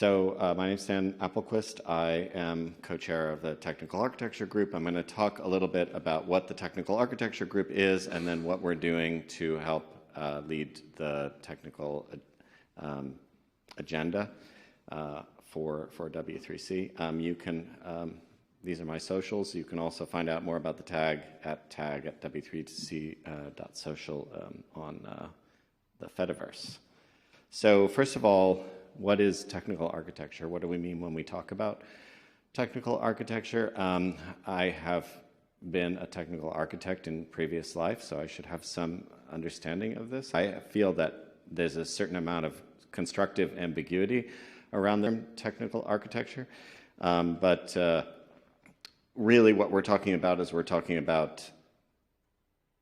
My name is Dan Appelquist. I am co-chair of the Technical Architecture Group. I'm going to talk a little bit about what the Technical Architecture Group is and then what we're doing to help lead the technical agenda for W3C. These are my socials. You can also find out more about the tag at w3c.social on the Fediverse. So first of all, what is technical architecture? What do we mean when we talk about technical architecture? I have been a technical architect in previous life, so I should have some understanding of this. I feel that there's a certain amount of constructive ambiguity around the technical architecture, but really what we're talking about is we're talking about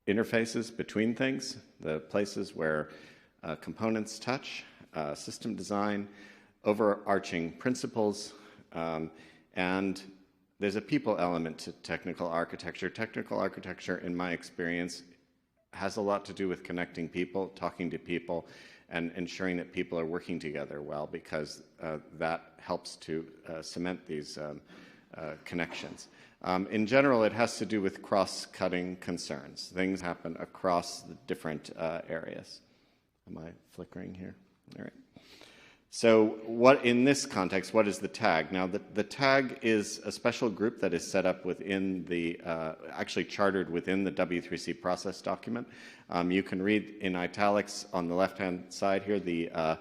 interfaces between things, the places where components touch, system design, overarching principles, and there's a people element to technical architecture. Technical architecture, in my experience, has a lot to do with connecting people, talking to people, and ensuring that people are working together well, because that helps to cement these connections. In general, it has to do with cross-cutting concerns. Things happen across the different areas. Am I flickering here? All right. So in this context, what is the tag? Now, the tag is a special group that is set up within the, actually chartered within the W3C process document. You can read in italics on the left-hand side here the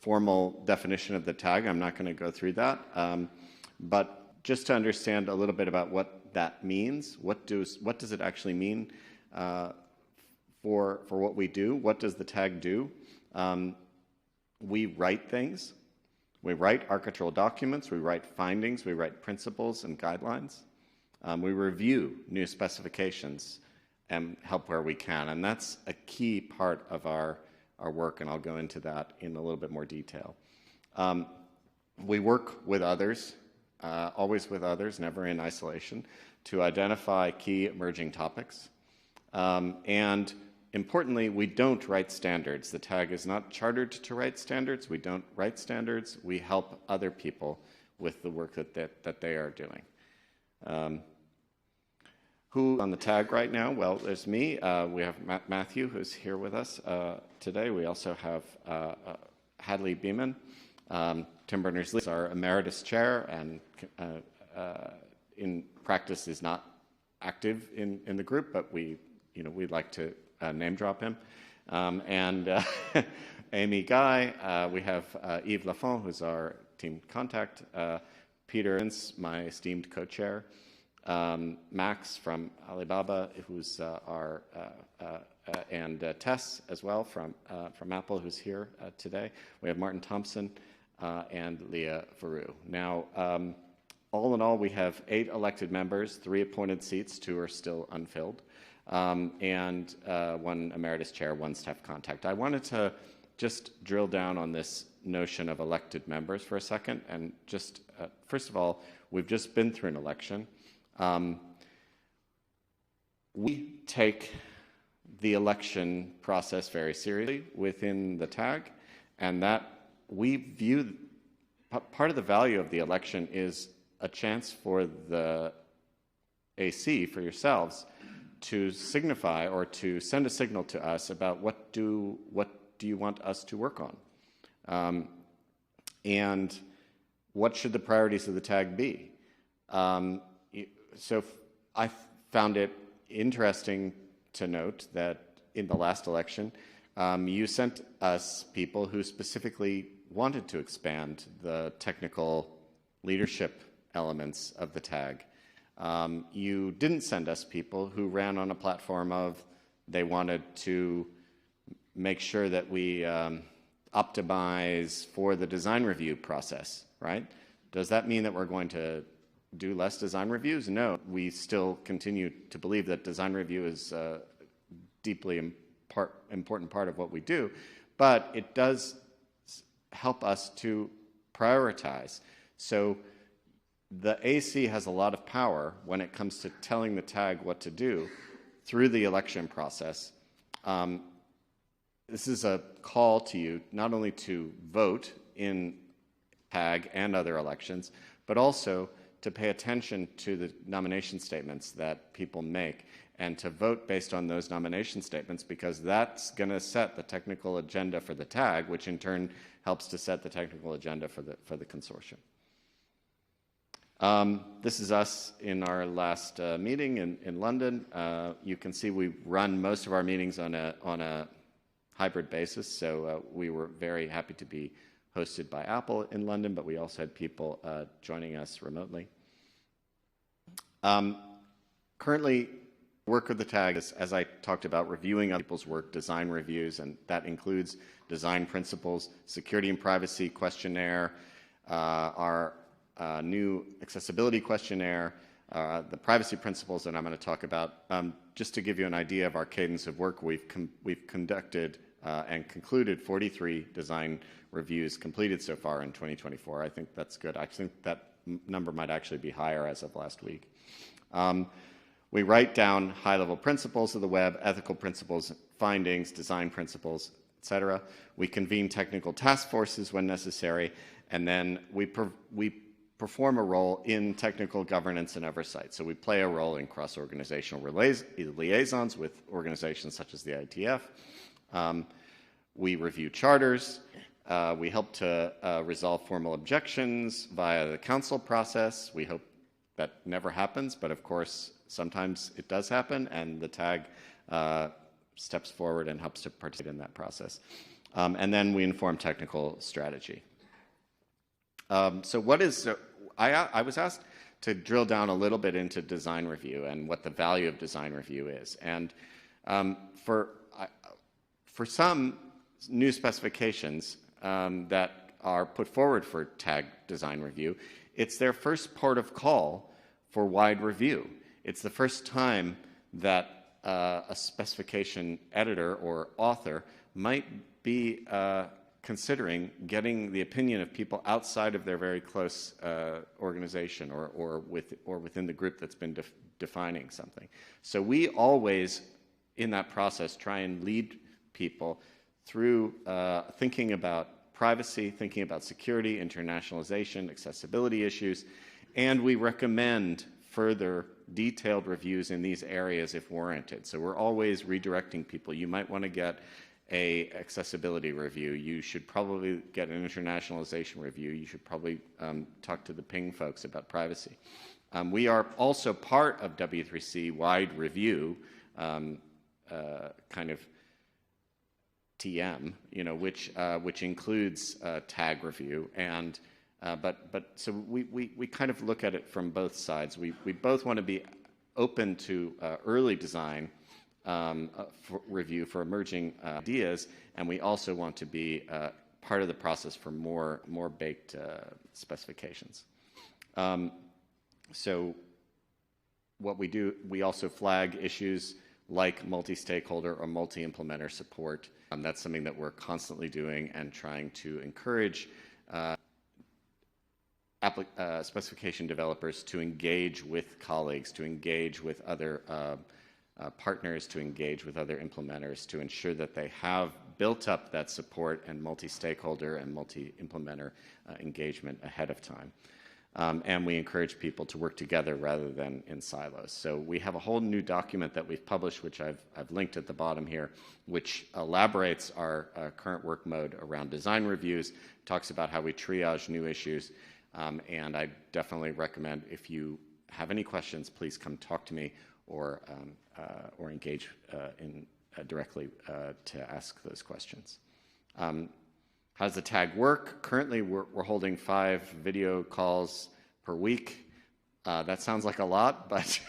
formal definition of the tag. I'm not going to go through that. But just to understand a little bit about what that means, what does it actually mean for what we do? What does the tag do? We write things. We write architectural documents. We write findings. We write principles and guidelines. We review new specifications and help where we can. And that's a key part of our work, and I'll go into that in a little bit more detail. We work with others, always with others, never in isolation, to identify key emerging topics. And importantly, we don't write standards. The tag is not chartered to write standards. We don't write standards. We help other people with the work that they are doing. Who on the tag right now? Well, there's me. We have Matthew, who's here with us today. We also have Hadley Beeman. Tim Berners-Lee is our emeritus chair, and in practice is not active in the group, but we'd like to name drop him. And Amy Guy, we have Yves Lafont, who's our team contact, Peter Ince, my esteemed co-chair, Max from Alibaba, who's and Tess as well from Apple, who's here today. We have Martin Thompson and Leah Veru. Now, all in all, we have 8 elected members, 3 appointed seats, 2 are still unfilled. And 1 emeritus chair, 1 staff contact. I wanted to just drill down on this notion of elected members for a second, and just, first of all, we've just been through an election. We take the election process very seriously within the tag, and that we view, part of the value of the election is a chance for the AC, for yourselves, to signify or to send a signal to us about what do you want us to work on, and what should the priorities of the tag be. So I found it interesting to note that in the last election, you sent us people who specifically wanted to expand the technical leadership elements of the tag. You didn't send us people who ran on a platform of they wanted to make sure that we optimize for the design review process, right? Does that mean that we're going to do less design reviews? No, we still continue to believe that design review is a deeply important part of what we do, but it does help us to prioritize. So the AC has a lot of power when it comes to telling the tag what to do through the election process. This is a call to you not only to vote in TAG and other elections, but also to pay attention to the nomination statements that people make and to vote based on those nomination statements, because that's going to set the technical agenda for the TAG, which in turn helps to set the technical agenda for the consortium. This is us in our last meeting in London. You can see we run most of our meetings on a hybrid basis, so we were very happy to be hosted by Apple in London, but we also had people joining us remotely. Currently, work of the TAG is, as I talked about, reviewing other people's work, design reviews, and that includes design principles, security and privacy questionnaire, our new accessibility questionnaire, the privacy principles that I'm going to talk about. Just to give you an idea of our cadence of work, we've conducted and concluded 43 design reviews completed so far in 2024. I think that's good. I think that number might actually be higher as of last week. We write down high-level principles of the web, ethical principles, findings, design principles, etc. We convene technical task forces when necessary, and then we perform a role in technical governance and oversight. So we play a role in cross-organizational liaisons with organizations such as the ITF. We review charters. We help to resolve formal objections via the council process. We hope that never happens, but of course, sometimes it does happen, and the TAG steps forward and helps to participate in that process. And then we inform technical strategy. So what is, I was asked to drill down a little bit into design review and what the value of design review is. And for some new specifications that are put forward for TAG design review, it's their first port of call for wide review. It's the first time that a specification editor or author might be considering getting the opinion of people outside of their very close organization or within the group that's been defining something. So we always, in that process, try and lead people through thinking about privacy, thinking about security, internationalization, accessibility issues, and we recommend further detailed reviews in these areas if warranted. So we're always redirecting people. You might want to get an accessibility review. You should probably get an internationalization review. You should probably talk to the ping folks about privacy. We are also part of W3C wide review, kind of TM, which includes TAG review, and so we kind of look at it from both sides. We both want to be open to early design review for emerging ideas, and we also want to be part of the process for more baked specifications. So what we do, we also flag issues like multi-stakeholder or multi-implementer support. That's something that we're constantly doing and trying to encourage specification developers to engage with colleagues, to engage with other partners, to engage with other implementers, to ensure that they have built up that support and multi-stakeholder and multi-implementer engagement ahead of time. And we encourage people to work together rather than in silos. So we have a whole new document that we've published, which I've linked at the bottom here, which elaborates our current work mode around design reviews, talks about how we triage new issues, and I definitely recommend, if you have any questions, please come talk to me or engage directly to ask those questions. How does the TAG work? Currently, we're holding 5 video calls per week. That sounds like a lot, but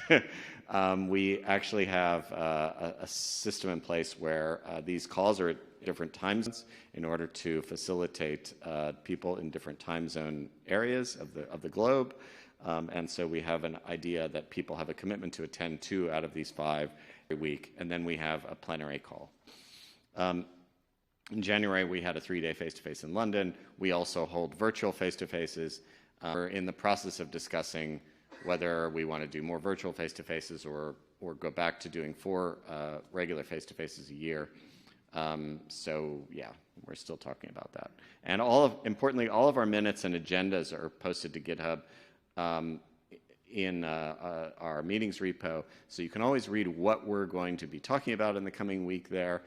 we actually have a system in place where these calls are at different time zones in order to facilitate people in different time zone areas of the globe. And so we have an idea that people have a commitment to attend 2 out of these 5 every week, and then we have a plenary call. In January, we had a 3-day face-to-face in London. We also hold virtual face-to-faces. We're in the process of discussing whether we want to do more virtual face-to-faces or go back to doing 4 regular face-to-faces a year. So yeah, we're still talking about that. And importantly, all of our minutes and agendas are posted to GitHub in our meetings repo. So you can always read what we're going to be talking about in the coming week there.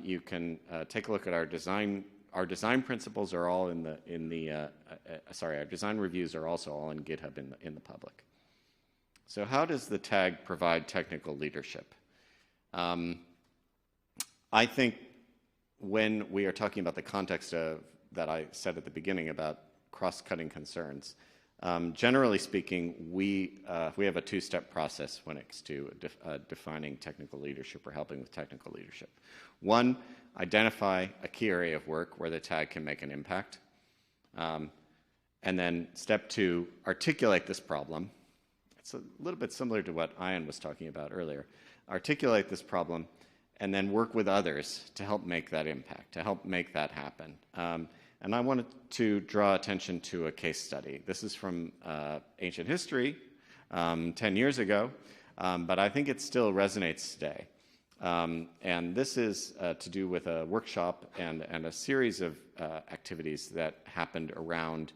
You can take a look at our design. Our design principles are all our design reviews are also all in GitHub in the public. So how does the tag provide technical leadership? I think when we are talking about the context that I said at the beginning about cross-cutting concerns, generally speaking, we have a two-step process when it's to defining technical leadership or helping with technical leadership. One, identify a key area of work where the tag can make an impact. And then step two, articulate this problem. It's a little bit similar to what Ian was talking about earlier. Articulate this problem and then work with others to help make that impact, to help make that happen. And I wanted to draw attention to a case study. This is from ancient history, 10 years ago, but I think it still resonates today. And this is to do with a workshop and a series of activities that happened around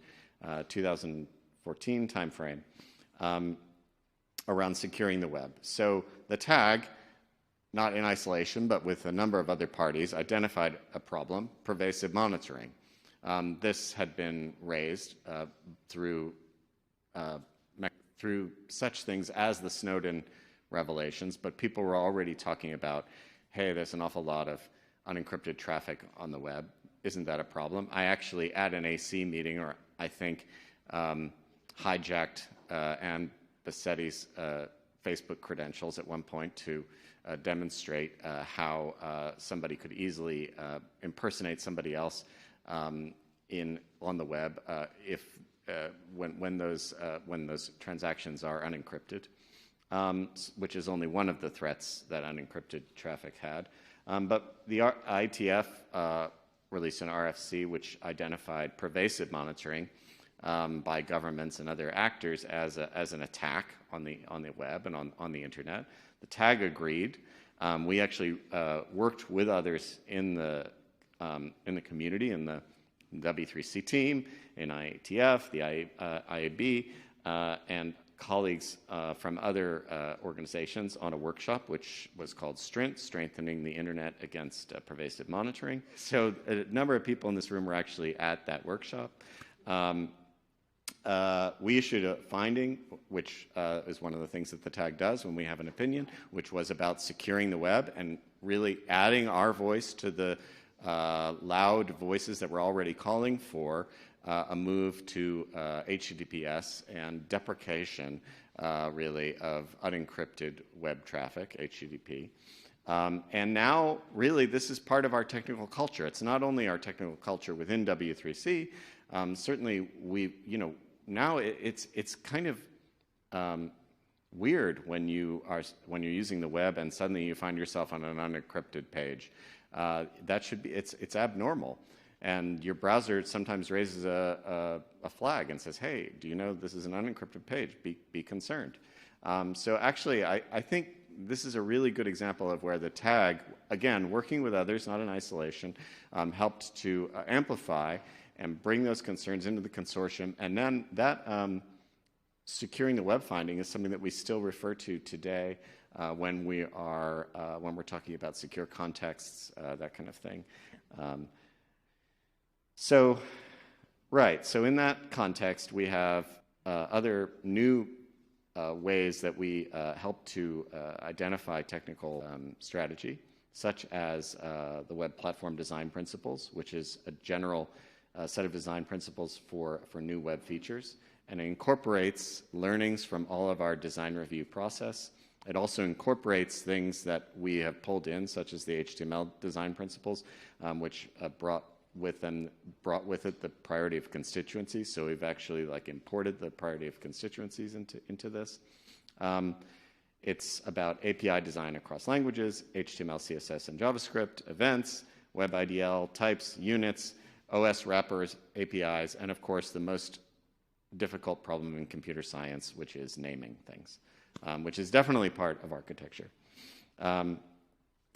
2014 timeframe around securing the web. So the tag, not in isolation, but with a number of other parties, identified a problem, pervasive monitoring. This had been raised through such things as the Snowden revelations, but people were already talking about, hey, there's an awful lot of unencrypted traffic on the web. Isn't that a problem? I actually, at an AC meeting, or I think hijacked Ann Bassetti's Facebook credentials at one point to demonstrate how somebody could easily impersonate somebody else on the web when those transactions are unencrypted, which is only one of the threats that unencrypted traffic had. But the IETF released an RFC which identified pervasive monitoring by governments and other actors as an attack on the web and on the internet. The tag agreed. We actually worked with others in the community, in the W3C team, in IETF, the IAB, and colleagues from other organizations on a workshop which was called STRINT, Strengthening the Internet Against Pervasive Monitoring. So a number of people in this room were actually at that workshop. We issued a finding, which is one of the things that the tag does when we have an opinion, which was about securing the web and really adding our voice to the loud voices that were already calling for a move to HTTPS and deprecation, really, of unencrypted web traffic, HTTP. And now, really, this is part of our technical culture. It's not only our technical culture within W3C. Certainly, now it's kind of weird when you're using the web and suddenly you find yourself on an unencrypted page. It's abnormal, and your browser sometimes raises a flag and says, "Hey, do you know this is an unencrypted page? Be concerned." So actually, I think this is a really good example of where the tag, again, working with others, not in isolation, helped to amplify and bring those concerns into the consortium. And then that securing the web finding is something that we still refer to today when we're talking about secure contexts, that kind of thing. So in that context, we have other new ways that we help to identify technical strategy, such as the Web Platform Design Principles, which is a general set of design principles for new web features, and it incorporates learnings from all of our design review process. It also incorporates things that we have pulled in, such as the HTML design principles, which brought with it the priority of constituencies. So we've actually imported the priority of constituencies into this. It's about API design across languages, HTML, CSS, and JavaScript, events, web IDL, types, units, OS wrappers, APIs, and of course the most difficult problem in computer science, which is naming things, which is definitely part of architecture.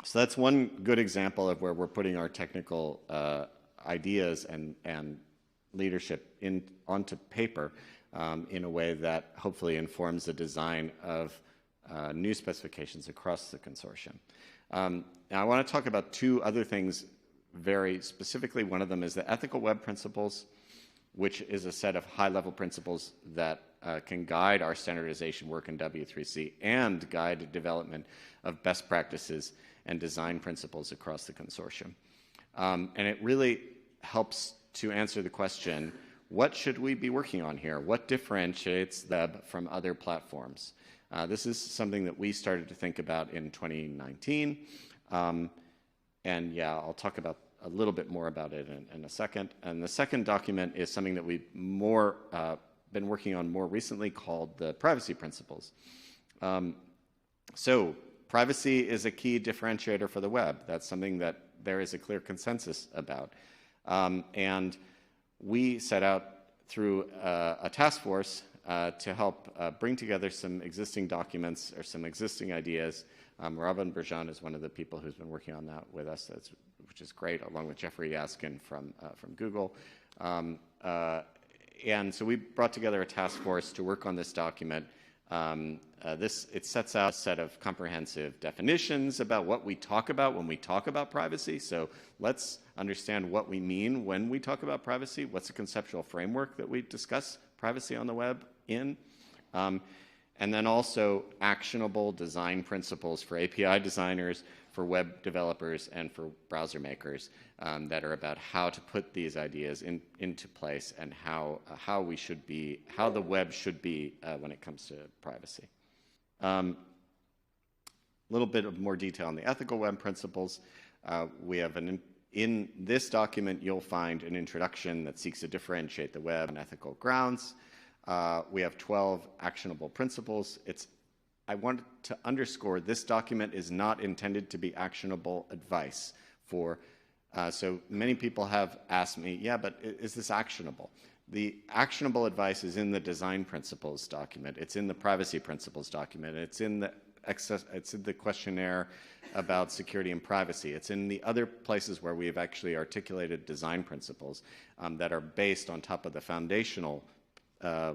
So that's one good example of where we're putting our technical ideas and leadership onto paper in a way that hopefully informs the design of new specifications across the consortium. Now I want to talk about two other things very specifically. One of them is the ethical web principles, which is a set of high-level principles that can guide our standardization work in W3C and guide development of best practices and design principles across the consortium. And it really helps to answer the question, what should we be working on here? What differentiates the web from other platforms? This is something that we started to think about in 2019. And yeah, I'll talk about a little bit more about it in a second. And the second document is something that we've been working on more recently, called the privacy principles. So privacy is a key differentiator for the web. That's something that there is a clear consensus about. And we set out through a task force to help bring together some existing documents or some existing ideas. Robin Bergeon is one of the people who's been working on that with us, which is great, along with Jeffrey Yaskin from Google. And so we brought together a task force to work on this document. It sets out a set of comprehensive definitions about what we talk about when we talk about privacy. So let's understand what we mean when we talk about privacy. What's the conceptual framework that we discuss privacy on the web in? And then also actionable design principles for API designers, for web developers, and for browser makers that are about how to put these ideas into place and how the web should be when it comes to privacy. A little bit of more detail on the ethical web principles. We have in this document, you'll find an introduction that seeks to differentiate the web on ethical grounds. We have 12 actionable principles. I want to underscore this document is not intended to be actionable advice for, so many people have asked me, yeah, but is this actionable? The actionable advice is in the design principles document. It's in the privacy principles document. It's in the questionnaire about security and privacy. It's in the other places where we have actually articulated design principles that are based on top of the foundational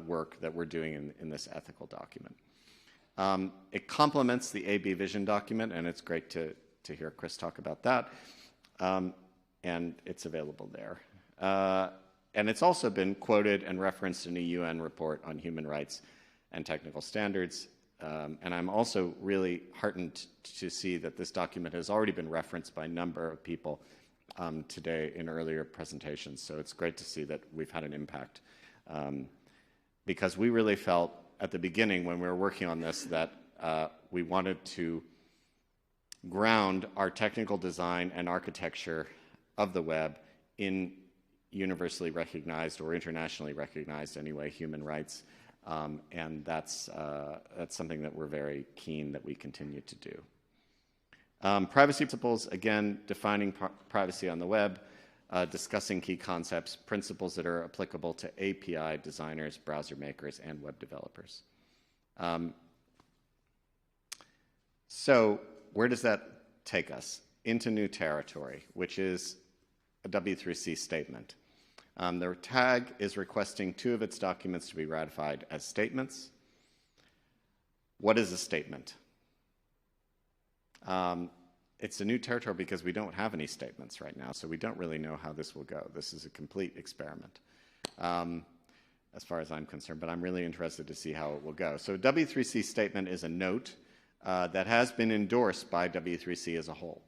work that we're doing in this ethical document. It complements the AB Vision document, and it's great to hear Chris talk about that. And it's available there. And it's also been quoted and referenced in a UN report on human rights and technical standards. And I'm also really heartened to see that this document has already been referenced by a number of people today in earlier presentations. So it's great to see that we've had an impact. Because we really felt at the beginning when we were working on this that we wanted to ground our technical design and architecture of the web in universally recognized or internationally recognized anyway human rights. And that's something that we're very keen that we continue to do. Privacy principles, again, defining privacy on the web, discussing key concepts, principles that are applicable to API designers, browser makers, and web developers. So where does that take us? Into new territory, which is a W3C statement. The TAG is requesting 2 of its documents to be ratified as statements. What is a statement? It's a new territory because we don't have any statements right now, so we don't really know how this will go. This is a complete experiment, as far as I'm concerned, but I'm really interested to see how it will go. So a W3C statement is a note that has been endorsed by W3C as a whole.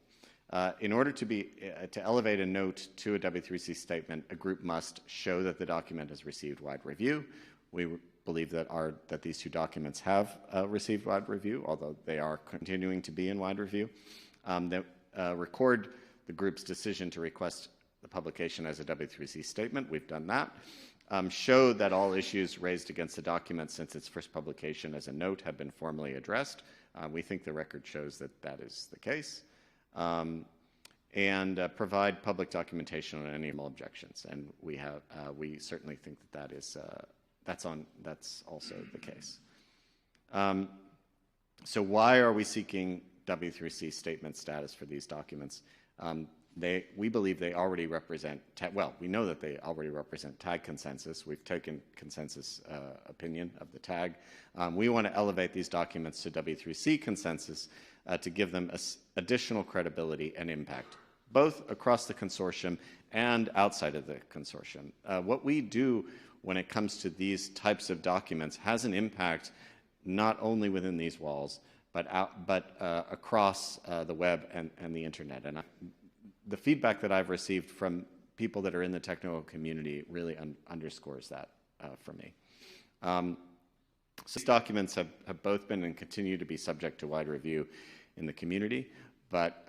In order to elevate a note to a W3C statement, a group must show that the document has received wide review. We believe that these 2 documents have received wide review, although they are continuing to be in wide review. That record the group's decision to request the publication as a W3C statement. We've done that. Show that all issues raised against the document since its first publication as a note have been formally addressed. We think the record shows that that is the case. And provide public documentation on any objections. And we certainly think that that's also the case. So why are we seeking W3C statement status for these documents. We believe they already represent, well, we know that they already represent TAG consensus. We've taken consensus opinion of the TAG. We want to elevate these documents to W3C consensus to give them additional credibility and impact, both across the consortium and outside of the consortium. What we do when it comes to these types of documents has an impact not only within these walls, but across the web and the internet. And the feedback that I've received from people that are in the technical community really underscores that for me. So these documents have both been and continue to be subject to wide review in the community, but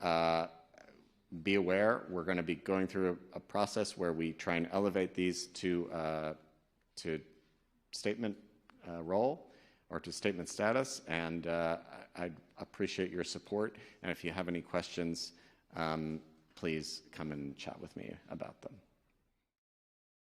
be aware we're going to be going through a process where we try and elevate these to statement role or to statement status, and I'd appreciate your support, and if you have any questions, please come and chat with me about them.